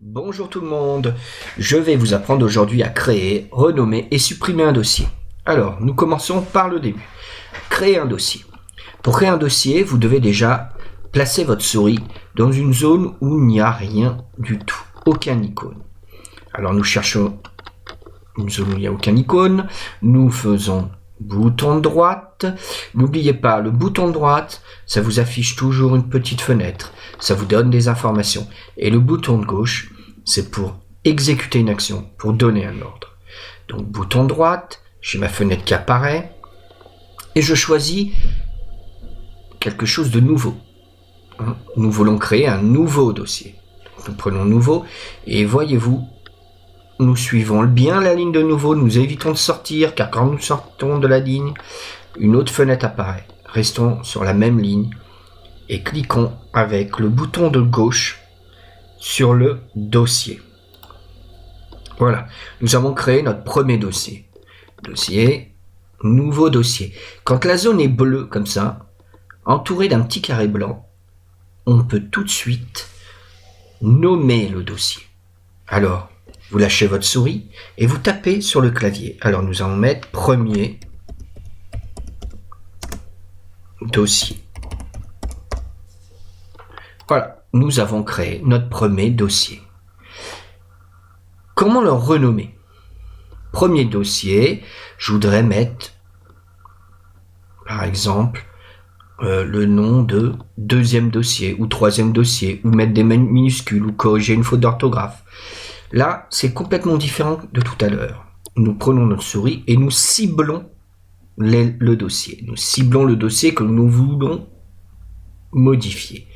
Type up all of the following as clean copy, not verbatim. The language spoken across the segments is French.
Bonjour tout le monde, je vais vous apprendre aujourd'hui à créer, renommer et supprimer un dossier. Alors, nous commençons par le début. Créer un dossier. Pour créer un dossier, vous devez déjà placer votre souris dans une zone où il n'y a rien du tout, aucun icône. Alors nous cherchons une zone où il n'y a aucun icône, nous faisons bouton de droite. N'oubliez pas, le bouton de droite, ça vous affiche toujours une petite fenêtre, ça vous donne des informations. Et le bouton de gauche, c'est pour exécuter une action, pour donner un ordre. Donc bouton de droite, j'ai ma fenêtre qui apparaît, et je choisis quelque chose de nouveau. Nous voulons créer un nouveau dossier. Nous prenons nouveau, et voyez-vous, nous suivons bien la ligne de nouveau, nous évitons de sortir, car quand nous sortons de la ligne, une autre fenêtre apparaît. Restons sur la même ligne et cliquons avec le bouton de gauche sur le dossier. Voilà, nous avons créé notre premier dossier. Dossier, nouveau dossier. Quand la zone est bleue comme ça, entourée d'un petit carré blanc, on peut tout de suite nommer le dossier. Alors, vous lâchez votre souris et vous tapez sur le clavier. Alors nous allons mettre premier dossier. Voilà, nous avons créé notre premier dossier. Comment le renommer? Premier dossier, je voudrais mettre, par exemple, le nom de deuxième dossier ou troisième dossier, ou mettre des minuscules, ou corriger une faute d'orthographe. Là, c'est complètement différent de tout à l'heure. Nous prenons notre souris et nous ciblons le dossier. Nous ciblons le dossier que nous voulons modifier.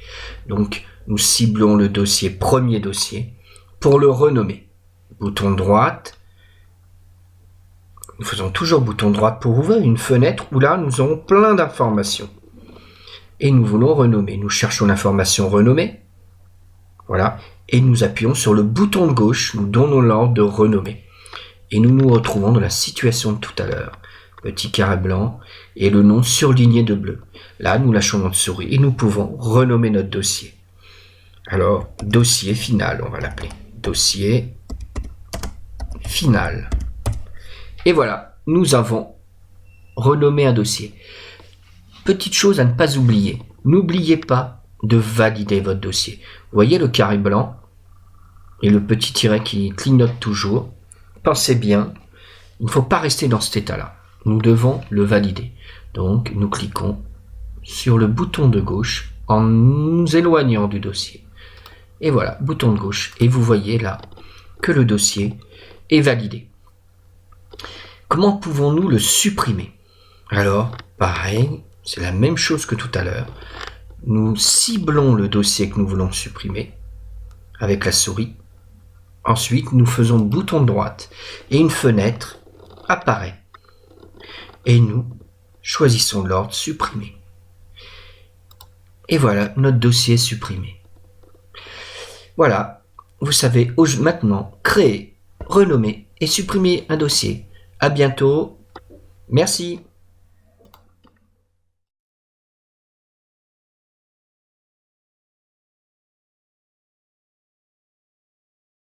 Donc, nous ciblons le dossier, premier dossier, pour le renommer. Bouton droite. Nous faisons toujours bouton droite pour ouvrir une fenêtre où là, nous aurons plein d'informations. Et nous voulons renommer. Nous cherchons l'information renommée. Voilà. Et nous appuyons sur le bouton de gauche, nous donnons l'ordre de renommer. Et nous nous retrouvons dans la situation de tout à l'heure. Petit carré blanc et le nom surligné de bleu. Là, nous lâchons notre souris et nous pouvons renommer notre dossier. Alors, dossier final, on va l'appeler. Dossier final. Et voilà, nous avons renommé un dossier. Petite chose à ne pas oublier. N'oubliez pas de valider votre dossier. Vous voyez le carré blanc et le petit tiret qui clignote toujours. Pensez bien, il ne faut pas rester dans cet état-là. Nous devons le valider. Donc, nous cliquons sur le bouton de gauche en nous éloignant du dossier. Et voilà, bouton de gauche. Et vous voyez là que le dossier est validé. Comment pouvons-nous le supprimer? Alors, pareil, c'est la même chose que tout à l'heure. Nous ciblons le dossier que nous voulons supprimer avec la souris. Ensuite, nous faisons bouton de droite et une fenêtre apparaît. Et nous choisissons l'ordre supprimer. Et voilà, notre dossier est supprimé. Voilà, vous savez maintenant créer, renommer et supprimer un dossier. À bientôt. Merci.